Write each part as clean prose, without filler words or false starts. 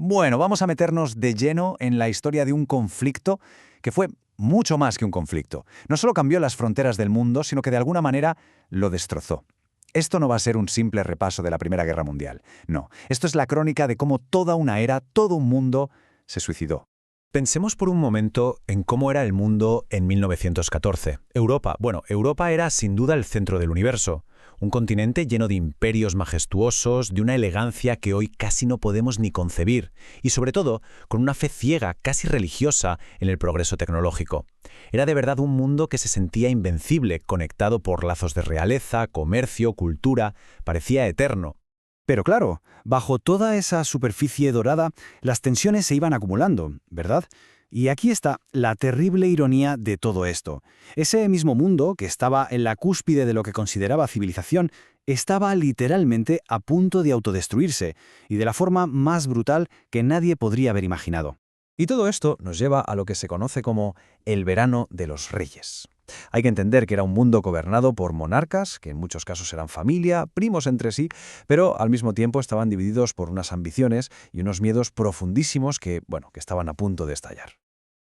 Bueno, vamos a meternos de lleno en la historia de un conflicto que fue mucho más que un conflicto. No solo cambió las fronteras del mundo, sino que de alguna manera lo destrozó. Esto no va a ser un simple repaso de la Primera Guerra Mundial. No, esto es la crónica de cómo toda una era, todo un mundo, se suicidó. Pensemos por un momento en cómo era el mundo en 1914. Europa era sin duda el centro del universo. Un continente lleno de imperios majestuosos, de una elegancia que hoy casi no podemos ni concebir, y sobre todo, con una fe ciega, casi religiosa, en el progreso tecnológico. Era de verdad un mundo que se sentía invencible, conectado por lazos de realeza, comercio, cultura, parecía eterno. Pero claro, bajo toda esa superficie dorada, las tensiones se iban acumulando, ¿verdad? Y aquí está la terrible ironía de todo esto. Ese mismo mundo, que estaba en la cúspide de lo que consideraba civilización, estaba literalmente a punto de autodestruirse, y de la forma más brutal que nadie podría haber imaginado. Y todo esto nos lleva a lo que se conoce como el verano de los reyes. Hay que entender que era un mundo gobernado por monarcas, que en muchos casos eran familia, primos entre sí, pero al mismo tiempo estaban divididos por unas ambiciones y unos miedos profundísimos que estaban a punto de estallar.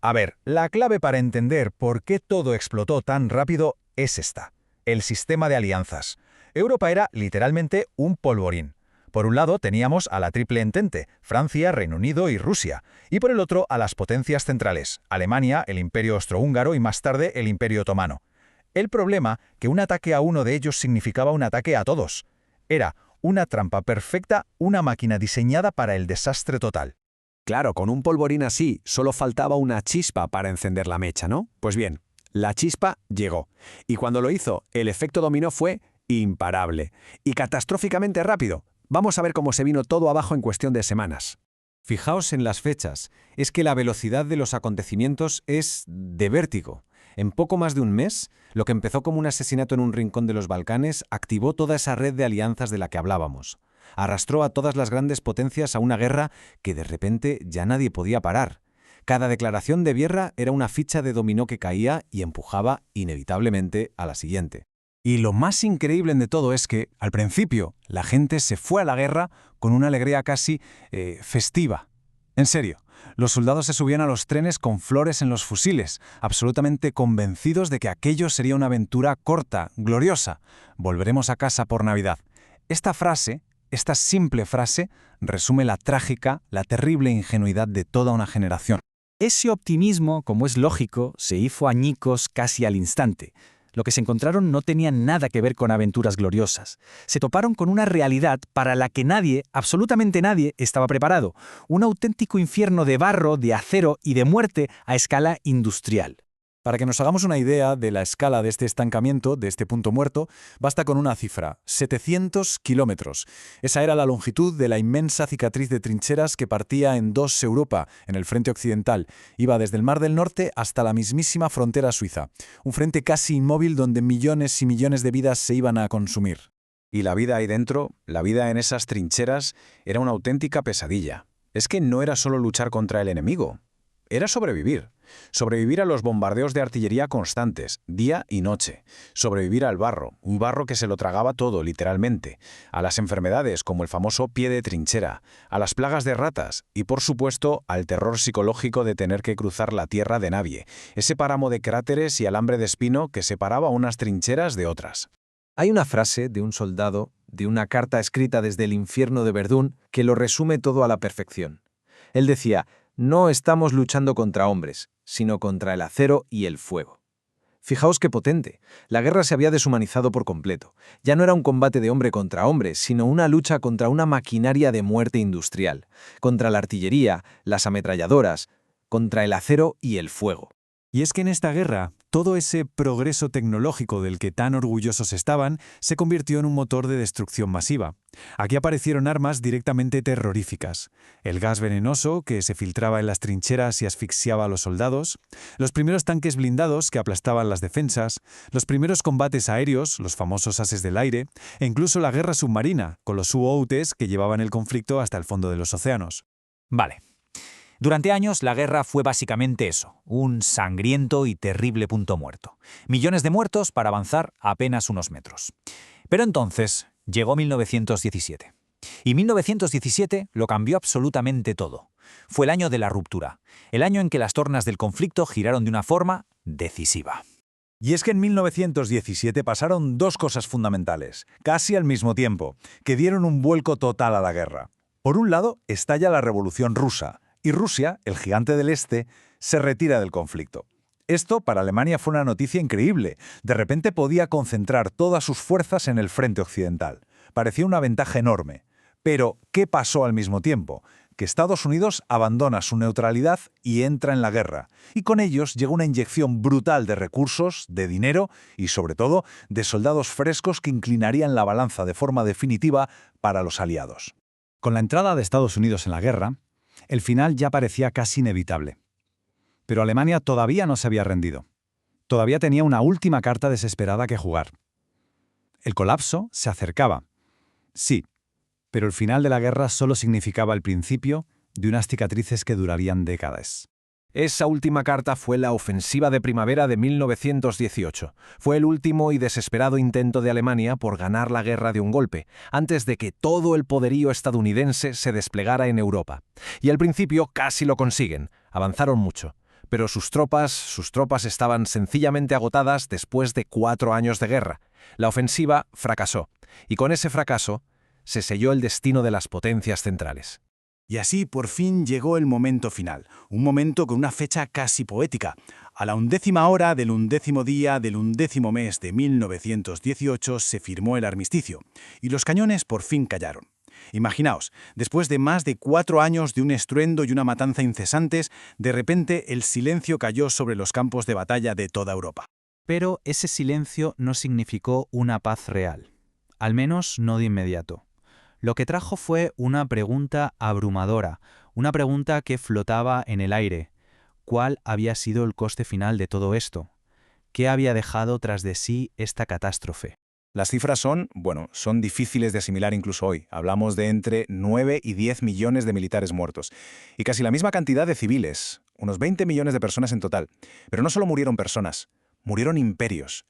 A ver, la clave para entender por qué todo explotó tan rápido es esta: el sistema de alianzas. Europa era literalmente un polvorín. Por un lado teníamos a la Triple Entente, Francia, Reino Unido y Rusia, y por el otro a las potencias centrales, Alemania, el Imperio Austrohúngaro y más tarde el Imperio Otomano. El problema, que un ataque a uno de ellos significaba un ataque a todos. Era una trampa perfecta, una máquina diseñada para el desastre total. Claro, con un polvorín así, solo faltaba una chispa para encender la mecha, ¿no? Pues bien, la chispa llegó. Y cuando lo hizo, el efecto dominó fue imparable. Y catastróficamente rápido. Vamos a ver cómo se vino todo abajo en cuestión de semanas. Fijaos en las fechas. Es que la velocidad de los acontecimientos es de vértigo. En poco más de un mes, lo que empezó como un asesinato en un rincón de los Balcanes activó toda esa red de alianzas de la que hablábamos. Arrastró a todas las grandes potencias a una guerra que de repente ya nadie podía parar. Cada declaración de guerra era una ficha de dominó que caía y empujaba inevitablemente a la siguiente. Y lo más increíble de todo es que, al principio, la gente se fue a la guerra con una alegría casi festiva. En serio, los soldados se subían a los trenes con flores en los fusiles, absolutamente convencidos de que aquello sería una aventura corta, gloriosa. Volveremos a casa por Navidad. Esta simple frase, resume la trágica, la terrible ingenuidad de toda una generación. Ese optimismo, como es lógico, se hizo añicos casi al instante. Lo que se encontraron no tenía nada que ver con aventuras gloriosas. Se toparon con una realidad para la que nadie, absolutamente nadie, estaba preparado. Un auténtico infierno de barro, de acero y de muerte a escala industrial. Para que nos hagamos una idea de la escala de este estancamiento, de este punto muerto, basta con una cifra: 700 kilómetros. Esa era la longitud de la inmensa cicatriz de trincheras que partía en dos Europa, en el frente occidental. Iba desde el Mar del Norte hasta la mismísima frontera suiza. Un frente casi inmóvil donde millones y millones de vidas se iban a consumir. Y la vida ahí dentro, la vida en esas trincheras, era una auténtica pesadilla. Es que no era solo luchar contra el enemigo. Era sobrevivir. Sobrevivir a los bombardeos de artillería constantes, día y noche. Sobrevivir al barro, un barro que se lo tragaba todo, literalmente. A las enfermedades, como el famoso pie de trinchera. A las plagas de ratas. Y, por supuesto, al terror psicológico de tener que cruzar la tierra de nadie. Ese páramo de cráteres y alambre de espino que separaba unas trincheras de otras. Hay una frase de un soldado, de una carta escrita desde el infierno de Verdún, que lo resume todo a la perfección. Él decía: no estamos luchando contra hombres, sino contra el acero y el fuego. Fijaos qué potente. La guerra se había deshumanizado por completo. Ya no era un combate de hombre contra hombre, sino una lucha contra una maquinaria de muerte industrial, contra la artillería, las ametralladoras, contra el acero y el fuego. Y es que en esta guerra, todo ese progreso tecnológico del que tan orgullosos estaban se convirtió en un motor de destrucción masiva. Aquí aparecieron armas directamente terroríficas. El gas venenoso que se filtraba en las trincheras y asfixiaba a los soldados, los primeros tanques blindados que aplastaban las defensas, los primeros combates aéreos, los famosos ases del aire, e incluso la guerra submarina, con los U-Boats que llevaban el conflicto hasta el fondo de los océanos. Vale. Durante años, la guerra fue básicamente eso, un sangriento y terrible punto muerto. Millones de muertos para avanzar apenas unos metros. Pero entonces llegó 1917. Y 1917 lo cambió absolutamente todo. Fue el año de la ruptura, el año en que las tornas del conflicto giraron de una forma decisiva. Y es que en 1917 pasaron dos cosas fundamentales, casi al mismo tiempo, que dieron un vuelco total a la guerra. Por un lado, estalla la Revolución Rusa, y Rusia, el gigante del Este, se retira del conflicto. Esto para Alemania fue una noticia increíble. De repente podía concentrar todas sus fuerzas en el frente occidental. Parecía una ventaja enorme. Pero, ¿qué pasó al mismo tiempo? Que Estados Unidos abandona su neutralidad y entra en la guerra. Y con ellos llega una inyección brutal de recursos, de dinero y, sobre todo, de soldados frescos que inclinarían la balanza de forma definitiva para los aliados. Con la entrada de Estados Unidos en la guerra, el final ya parecía casi inevitable. Pero Alemania todavía no se había rendido. Todavía tenía una última carta desesperada que jugar. El colapso se acercaba. Sí, pero el final de la guerra solo significaba el principio de unas cicatrices que durarían décadas. Esa última carta fue la ofensiva de primavera de 1918. Fue el último y desesperado intento de Alemania por ganar la guerra de un golpe, antes de que todo el poderío estadounidense se desplegara en Europa. Y al principio casi lo consiguen, avanzaron mucho. Pero sus tropas estaban sencillamente agotadas después de 4 años de guerra. La ofensiva fracasó, y con ese fracaso se selló el destino de las potencias centrales. Y así por fin llegó el momento final, un momento con una fecha casi poética. A la 11ª hora del 11º día del 11º mes de 1918 se firmó el armisticio, y los cañones por fin callaron. Imaginaos, después de más de 4 años de un estruendo y una matanza incesantes, de repente el silencio cayó sobre los campos de batalla de toda Europa. Pero ese silencio no significó una paz real, al menos no de inmediato. Lo que trajo fue una pregunta abrumadora, una pregunta que flotaba en el aire. ¿Cuál había sido el coste final de todo esto? ¿Qué había dejado tras de sí esta catástrofe? Las cifras son difíciles de asimilar incluso hoy. Hablamos de entre 9 y 10 millones de militares muertos. Y casi la misma cantidad de civiles, unos 20 millones de personas en total. Pero no solo murieron personas, murieron imperios.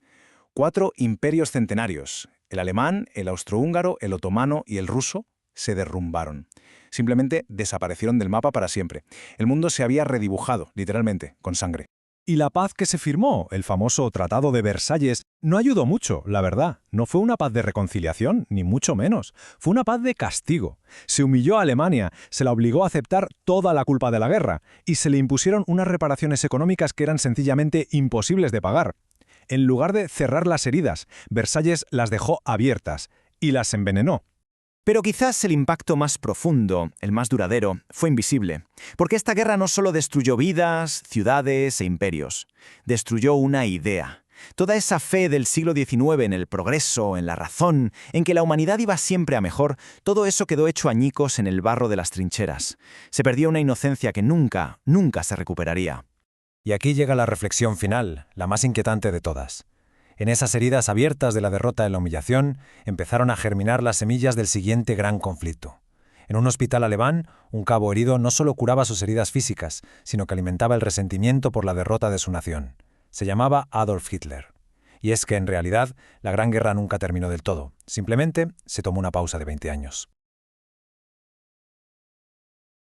4 imperios centenarios. El alemán, el austrohúngaro, el otomano y el ruso se derrumbaron. Simplemente desaparecieron del mapa para siempre. El mundo se había redibujado, literalmente, con sangre. Y la paz que se firmó, el famoso Tratado de Versalles, no ayudó mucho, la verdad. No fue una paz de reconciliación, ni mucho menos. Fue una paz de castigo. Se humilló a Alemania, se la obligó a aceptar toda la culpa de la guerra, y se le impusieron unas reparaciones económicas que eran sencillamente imposibles de pagar. En lugar de cerrar las heridas, Versalles las dejó abiertas y las envenenó. Pero quizás el impacto más profundo, el más duradero, fue invisible, porque esta guerra no solo destruyó vidas, ciudades e imperios, destruyó una idea. Toda esa fe del siglo XIX en el progreso, en la razón, en que la humanidad iba siempre a mejor, todo eso quedó hecho añicos en el barro de las trincheras. Se perdió una inocencia que nunca se recuperaría. Y aquí llega la reflexión final, la más inquietante de todas. En esas heridas abiertas de la derrota y la humillación, empezaron a germinar las semillas del siguiente gran conflicto. En un hospital alemán, un cabo herido no solo curaba sus heridas físicas, sino que alimentaba el resentimiento por la derrota de su nación. Se llamaba Adolf Hitler. Y es que, en realidad, la Gran Guerra nunca terminó del todo. Simplemente se tomó una pausa de 20 años.